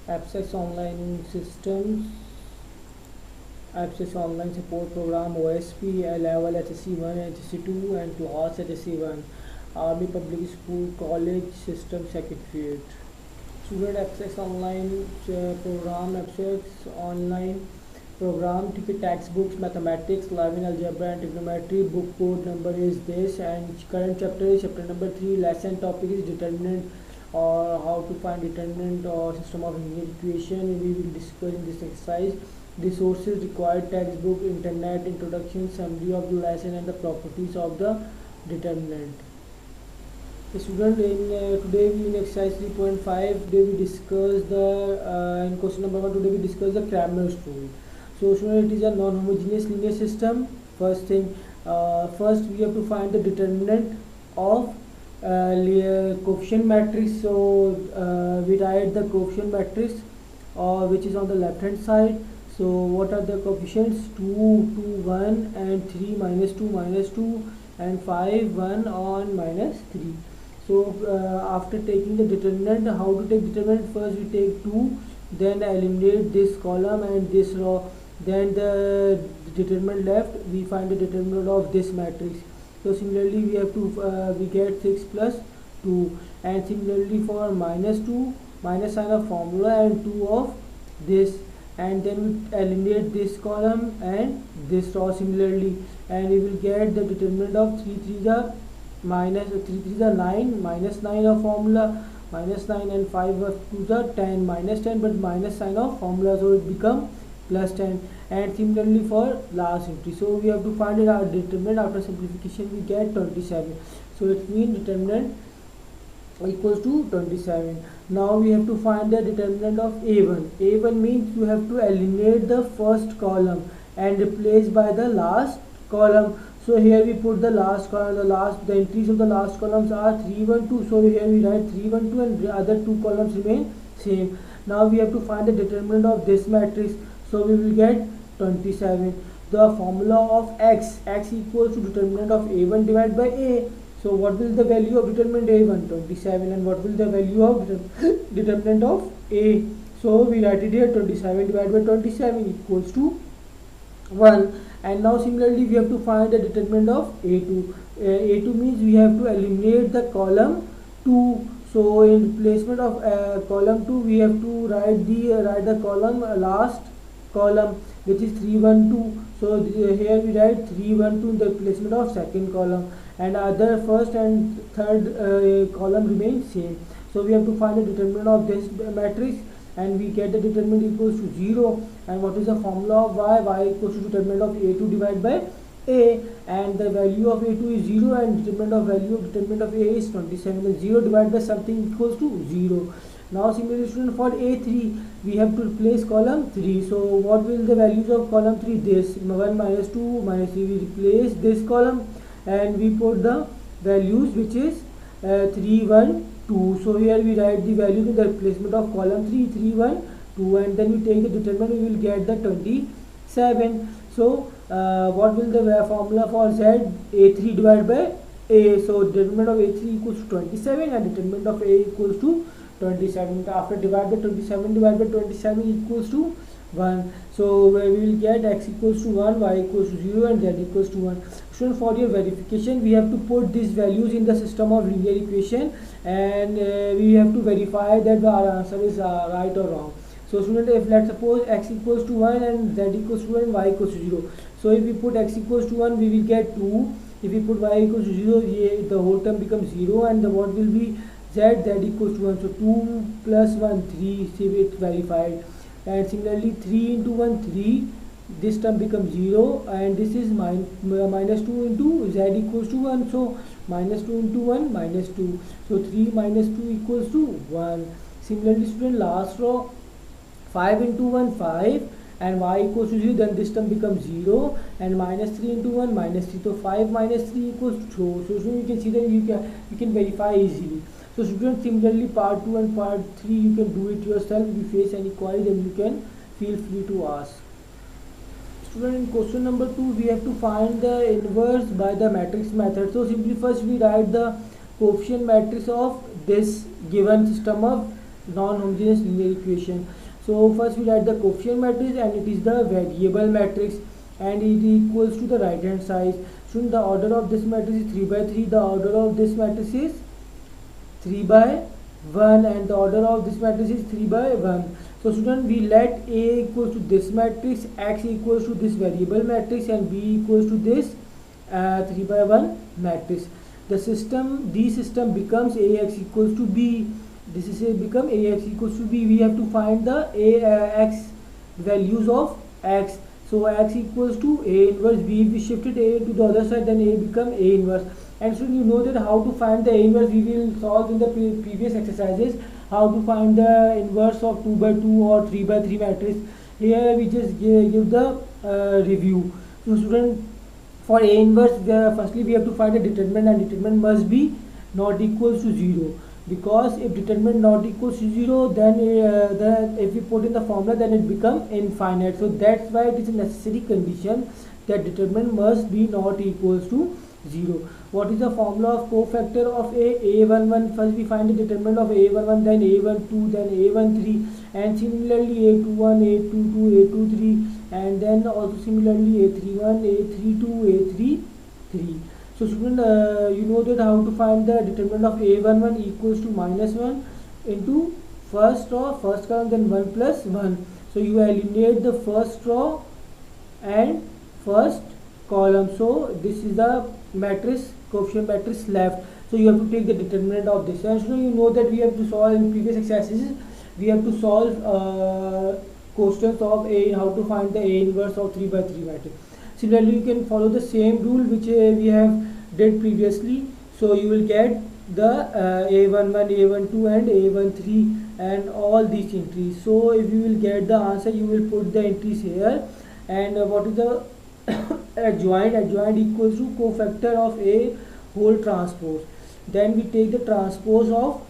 Abstract Online Systems, Abstract Online Support Program, OSP, level HSC1, HSC2, and to HOS HSC1, Army Public School, College System Secretariat. Student Abstracts Online Program, Abstracts Online Program, ticket textbooks, mathematics, live in algebra and trigonometry. Book code number is this, and current chapter is chapter number 3. Lesson topic is determinant, or how to find determinant or system of linear equation. We will discuss in this exercise. Resources required: textbook, internet, introduction, summary of the lesson, and the properties of the determinant. The student, today we in exercise 3.5, today we discuss the in question number 1, today we discuss the Cramer's rule. So student, it is a non-homogeneous linear system. First thing, first we have to find the determinant of coefficient matrix. So we write the coefficient matrix which is on the left hand side. So what are the coefficients? 2, 2, 1, and 3, minus 2, minus 2, and 5, 1, on minus 3. So after taking the determinant, how to take determinant? First we take 2, then eliminate this column and this row, then the determinant left, we find the determinant of this matrix. So similarly we have to we get 6 plus 2, and similarly for minus 2, minus sign of formula, and 2 of this, and then we eliminate this column and this row similarly, and we will get the determinant of 3 3 the minus 3 3 the 9, minus 9 of formula, minus 9, and 5 of 2 the 10, minus 10, but minus sign of formula, so it become plus 10. And similarly for last entry, so we have to find it our determinant. After simplification we get 27, so it means determinant equals to 27. Now we have to find the determinant of a1. A1 means you have to eliminate the first column and replace by the last column. So here we put the last column, the entries of the last columns are 3 1 2, so here we write 3 1 2, and the other two columns remain same. Now we have to find the determinant of this matrix, so we will get 27. The formula of x equals to determinant of a1 divided by a. So what will the value of determinant a1? 27. And what will the value of determinant of a? So we write it here, 27 divided by 27 equals to 1. And now similarly we have to find the determinant of a2. A2 means we have to eliminate the column 2. So in replacement of column 2, we have to write the column last column, which is 3 1 2. So here we write 3 1 2 in the replacement of second column, and other first and third column remain same. So we have to find the determinant of this matrix, and we get the determinant equals to 0. And what is the formula of y equals to determinant of a2 divided by a, and the value of a2 is 0, and determinant of value of determinant of a is 27. And 0 divided by something equals to 0. Now similarly student, for a3 we have to replace column 3. So what will the values of column 3? This 1 minus 2 minus 3. We replace this column and we put the values, which is 3 1 2. So here we write the values in the replacement of column 3, 3 1 2, and then we take the determinant, we will get the 27. So what will the formula for z? A3 divided by a. So determinant of a3 equals to 27, and determinant of a equals to 27. After divide by 27 divided by 27 equals to 1. So we will get x equals to 1, y equals to 0, and z equals to 1. Student, for your verification we have to put these values in the system of linear equation, and we have to verify that our answer is right or wrong. So student, if let's suppose x equals to 1 and z equals to 1 and y equals to 0. So if we put x equals to 1, we will get 2. If we put y equals to 0, the whole term becomes 0, and the what will be z equals to 1. So 2 plus 1 3, see it verified. And similarly 3 into 1 3, this term becomes 0, and this is minus 2 into z equals to 1. So minus 2 into 1 minus 2. So 3 minus 2 equals to 1. Similarly student, last row, 5 into 1 5, and y equals to 0, then this term becomes 0, and minus 3 into 1 minus 3. So 5 minus 3 equals to 2. So you can see that you can verify easily. So students, similarly part 2 and part 3 you can do it yourself. If you face any query, then you can feel free to ask. Student, in question number 2 we have to find the inverse by the matrix method. So simply first we write the coefficient matrix of this given system of non-homogeneous linear equation. So first we write the coefficient matrix, and it is the variable matrix, and it equals to the right hand side. So the order of this matrix is 3 by 3, the order of this matrix is 3 by 1, and the order of this matrix is 3 by 1. So student, we let A equals to this matrix, X equals to this variable matrix, and B equals to this 3 by 1 matrix. The system becomes AX equals to B. This is become AX equals to B. We have to find the X values of X. So X equals to A inverse B. If we shifted A to the other side, then A become A inverse. And so you know that how to find the A inverse we will solve in the previous exercises. How to find the inverse of 2 by 2 or 3 by 3 matrix. Here we just give the review. So student, for A inverse, firstly we have to find a determinant, and determinant must be not equals to 0. Because if determinant not equals to 0, then if we put in the formula, then it becomes infinite. So that's why it is a necessary condition that determinant must be not equals to 0. What is the formula of cofactor of A11? First we find the determinant of A11, then A12, then A13, and similarly A21, A22, A23, and then also similarly A31, A32, A33. So student, you know that how to find the determinant of A11 equals to -1 into first row, first column, then 1 plus 1. So you eliminate the first row and first column. So this is the matrix, coefficient matrix left. So you have to take the determinant of this. And so you know that we have to solve in previous exercises. We have to solve questions of A, how to find the A inverse of 3 by 3 matrix. Similarly, you can follow the same rule which we have did previously. So you will get the A11, A12 and A13 and all these entries. So if you will get the answer, you will put the entries here. And what is the adjoint? Adjoint equals to cofactor of A whole transpose. Then we take the transpose of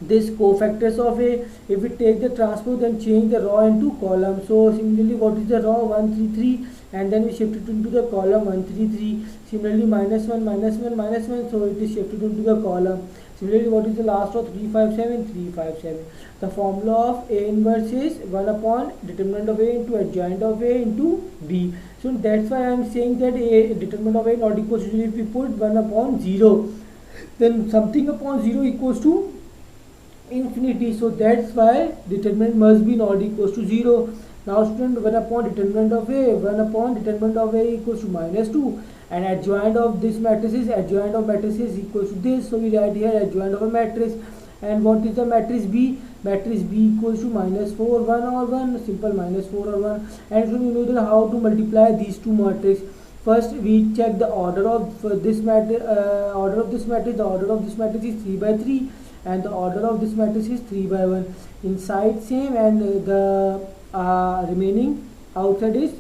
this cofactors of A. If we take the transpose, then change the row into column. So similarly, what is the row? 1 3 3, and then we shift it into the column 1 3 3. Similarly, -1 -1 -1, so it is shifted into the column. Similarly, what is the last row? 3 5 7 3 5 7. The formula of A inverse is 1 upon determinant of A into adjoint of A into B. So that's why I am saying that A determinant of A not equals to 0. If we put 1 upon 0, then something upon 0 equals to infinity. So that's why determinant must be not equals to 0. Now student, 1 upon determinant of A, 1 upon determinant of A equals to -2, and adjoint of this matrix is adjoint of matrix is equals to this. So we write here adjoint of a matrix. And what is the matrix B? Matrix B equals to -4 1 or 1, simple -4 or 1. And so you know that how to multiply these two matrices. First we check the order of this matrix. The order of this matrix is 3 by 3, and the order of this matrix is 3 by 1. Inside same, and the remaining outside is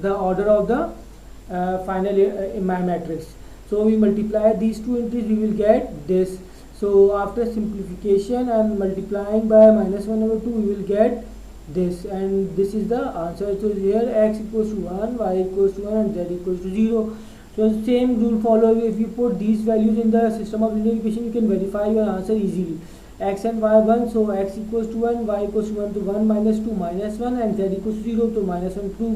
the order of the final in my matrix. So we multiply these two entries, we will get this. So after simplification and multiplying by -1/2, we will get this, and this is the answer. So here x equals to 1, y equals to 1, and z equals to 0. So same rule follow. If you put these values in the system of linear equation, you can verify your answer easily. X and y 1, so x equals to 1, y equals to 1, to 1 minus 2 minus 1, and z equals to 0, to -1 2.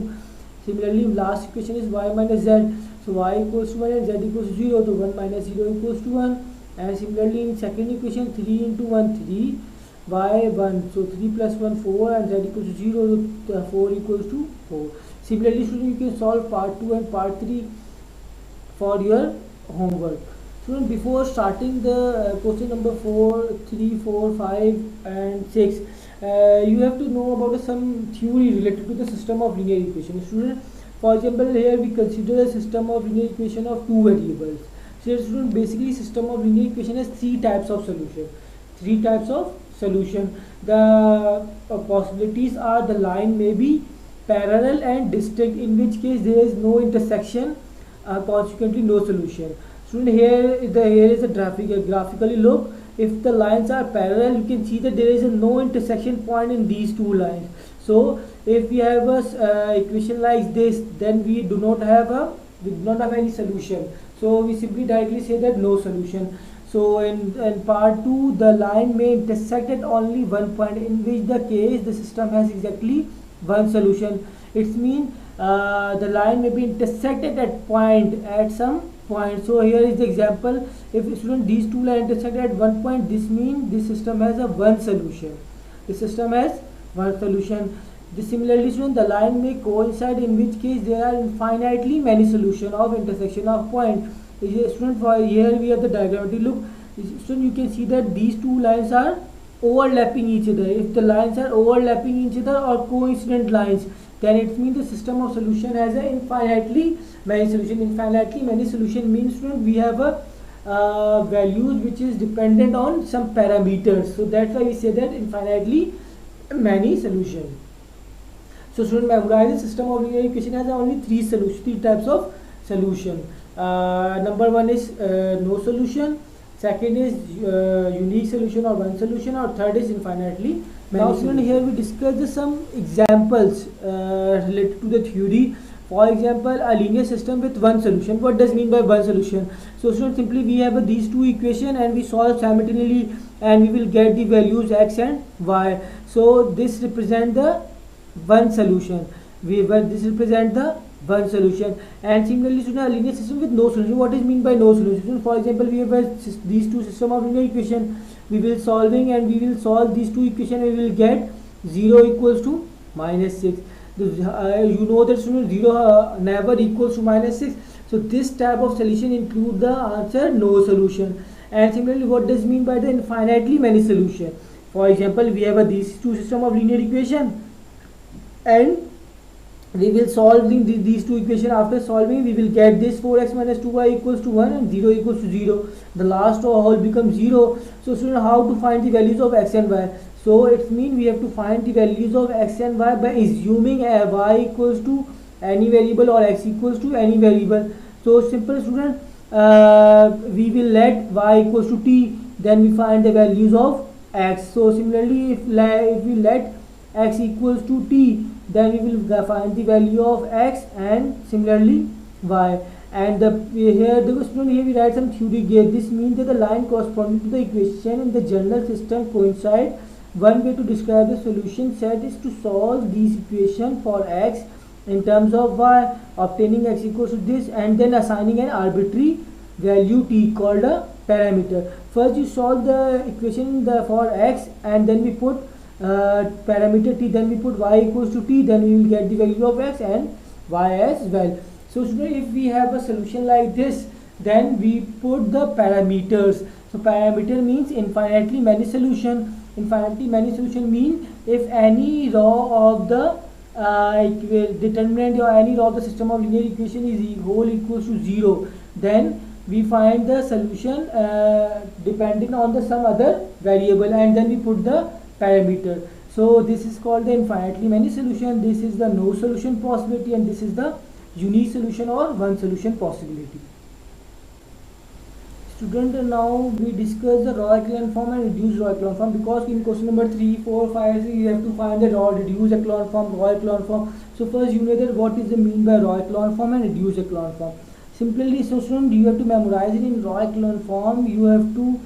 Similarly, last equation is y minus z, so y equals to 1 and z equals to 0, to 1 minus 0 equals to 1. And similarly, in second equation, 3 into 1 3, y 1, so 3 plus 1 4, and z equals to 0, so 4 equals to 4. Similarly, student, you can solve part 2 and part 3 for your homework. Student, before starting the question number 4, 3, 4, 5 and 6, you have to know about some theory related to the system of linear equation. Student, for example, here we consider a system of linear equation of two variables. So student, basically system of linear equation has three types of solution. Three types of solution. The possibilities are: the line may be parallel and distinct, in which case there is no intersection, consequently no solution. Student, here is a graphically look. If the lines are parallel, you can see that there is no intersection point in these two lines. So if we have a equation like this, then we do not have any solution. So we simply directly say that no solution. So in part 2, the line may intersect at only one point, in which the case the system has exactly one solution. It means the line may be intersected at some point. So here is the example. If student these two lines intersect at one point, this means this system has a one solution. The system has one solution. Similarly, student, the line may coincide, in which case there are infinitely many solutions of intersection of point. Student, for here we have the diagram. Look, student, you can see that these two lines are overlapping each other. If the lines are overlapping each other or coincident lines, then it means the system of solution has a infinitely many solution. Infinitely many solution means, student, we have a values which is dependent on some parameters. So that's why we say that infinitely many solution. So student, memorize the system of linear equation has only three types of solution. Number one is no solution, second is unique solution or one solution, or third is infinitely many. Now student, here we discuss some examples related to the theory. For example, a linear system with one solution. What does mean by one solution? So student, simply we have these two equations and we solve simultaneously, and we will get the values x and y. So this represent the one solution. This represent the one solution. And similarly, student, a linear system with no solution. What is mean by no solution? For example, we have these two system of linear equation. We will solve these two equations, and we will get 0 equals to -6. You know that, student, 0 never equals to -6. So this type of solution include the answer no solution. And similarly, what does mean by the infinitely many solution? For example, we have these two system of linear equation, and we will solve these two equations. After solving, we will get this 4x minus 2y equals to 1 and 0 equals to 0. The last whole becomes 0. So student, how to find the values of x and y? So it means we have to find the values of x and y by assuming y equals to any variable or x equals to any variable. So simple, student, we will let y equals to t, then we find the values of x. So similarly, if we let x equals to t, then we will find the value of x, and similarly y. And here we write some theory here. This means that the line corresponding to the equation in the general system coincide. One way to describe the solution set is to solve these equation for x in terms of y, obtaining x equals to this, and then assigning an arbitrary value t called a parameter. First you solve the equation for x, and then we put parameter t, then we put y equals to t, then we will get the value of x and y as well. So student, if we have a solution like this, then we put the parameters. So parameter means infinitely many solution. Infinitely many solution mean if any row of the determinant or any row of the system of linear equation is whole equals to 0, then we find the solution depending on the some other variable, and then we put the parameter. So this is called the infinitely many solution. This is the no solution possibility, and this is the unique solution or one solution possibility. Student, now we discuss the raw echelon form and reduced raw echelon form, because in question number 3, 4, 5, 6 you have to find the raw reduced echelon form, raw echelon form. So first you know that what is the mean by raw echelon form and reduced echelon form. Simply, so student, you have to memorize it. In raw echelon form, you have to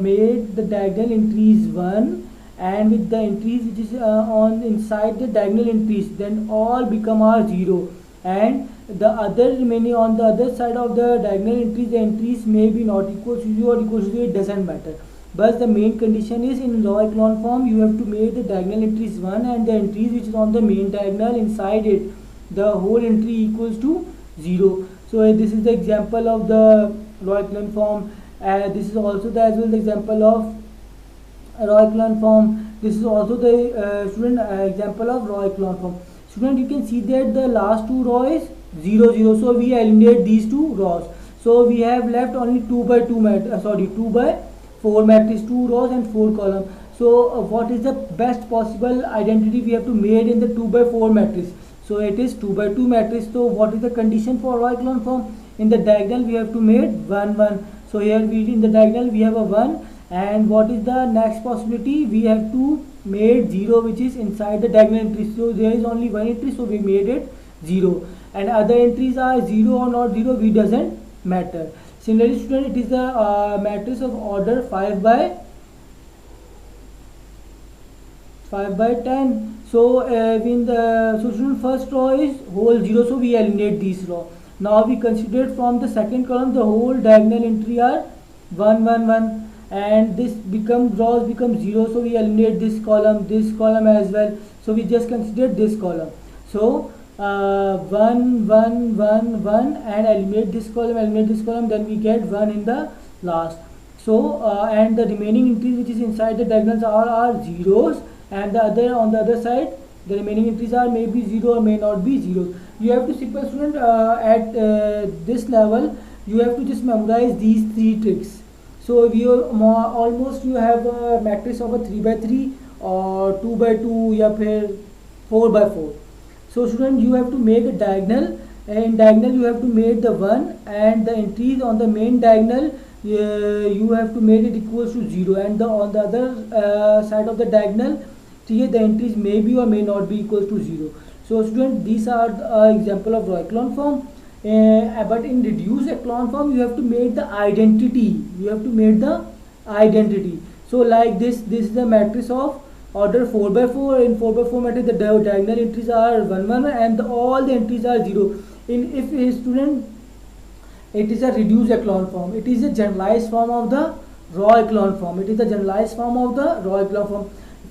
make the diagonal entries 1, and with the entries which is on inside the diagonal entries, then all become are 0, and the other remaining on the other side of the diagonal entries, the entries may be not equal to 0 or equal to 0, it doesn't matter. But the main condition is, in raw echelon form, you have to make the diagonal entries 1, and the entries which is on the main diagonal inside it, the whole entry equals to 0. So this is the example of the raw echelon form. This is also the as well the example of raw echelon form. This is also the student example of raw echelon form. Student, you can see that the last two row is 0 0, so we eliminate these two rows. So we have left only 2 by 4 matrix, 2 rows and 4 columns. So what is the best possible identity we have to make in the 2 by 4 matrix? So it is 2 by 2 matrix. So what is the condition for raw echelon form? In the diagonal we have to make 1 1. So here in the diagonal we have a 1, and what is the next possibility? We have to make 0 which is inside the diagonal entry. So there is only one entry, so we made it 0, and other entries are 0 or not 0, it doesn't matter. Similarly student, it is the matrix of order 5 by 10. So in the student, first row is whole 0, so we eliminate this row. Now we consider from the second column the whole diagonal entry are 1 1 1, and this rows become 0, so we eliminate this column as well, so we just consider this column. So 1 1 1 1, and eliminate this column, then we get 1 in the last. So and the remaining entries which is inside the diagonals are zeros, and the other on the other side the remaining entries are may be 0 or may not be 0. You have to, simple student, at this level you have to just memorize these 3 tricks. So we are almost you have a matrix of a 3 by 3 or 2 by 2 or 4 by 4. So student, you have to make a diagonal, and in diagonal you have to make the 1, and the entries on the main diagonal you have to make it equals to 0, and on the other side of the diagonal the entries may be or may not be equals to 0. So student, these are example of row echelon form. But in reduced echelon form you have to make the identity. So like this is the matrix of order 4 by 4. In 4 by 4 matrix the diagonal entries are 1 1, and all the entries are 0. If a student, it is a reduced echelon form, it is a generalized form of the row echelon form.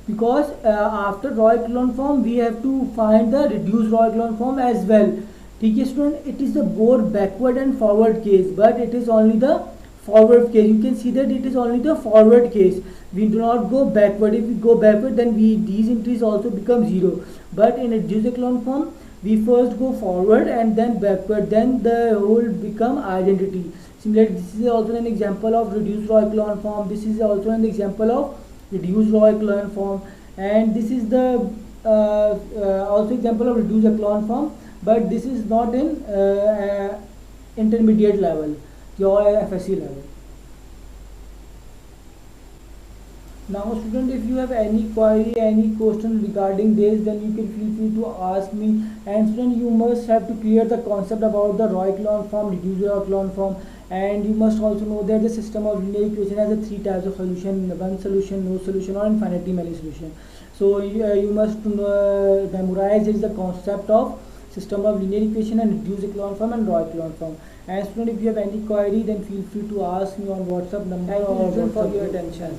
Because after row echelon form we have to find the reduced row echelon form as well. Okay student, it is the both backward and forward case, but it is only the forward case. You can see that it is only the forward case. We do not go backward. If we go backward, then these entries also become 0. But in a reduced echelon form we first go forward and then backward, then the whole become identity. Similarly, this is also an example of reduced row echelon form. This is also an example of reduced row echelon form, and this is the also example of reduced echelon form, but this is not in intermediate level or FSC level. Now student, if you have any query, any question regarding this, then you can feel free to ask me. And student, you must have to clear the concept about the row echelon form, reduced row echelon form, and you must also know that the system of linear equation has a 3 types of solution: one solution, no solution, or infinitely many solution. So you must memorize is the concept of system of linear equation and reduced echelon form and row echelon form. And student, if you have any query, then feel free to ask me on WhatsApp number. Thank you for your attention.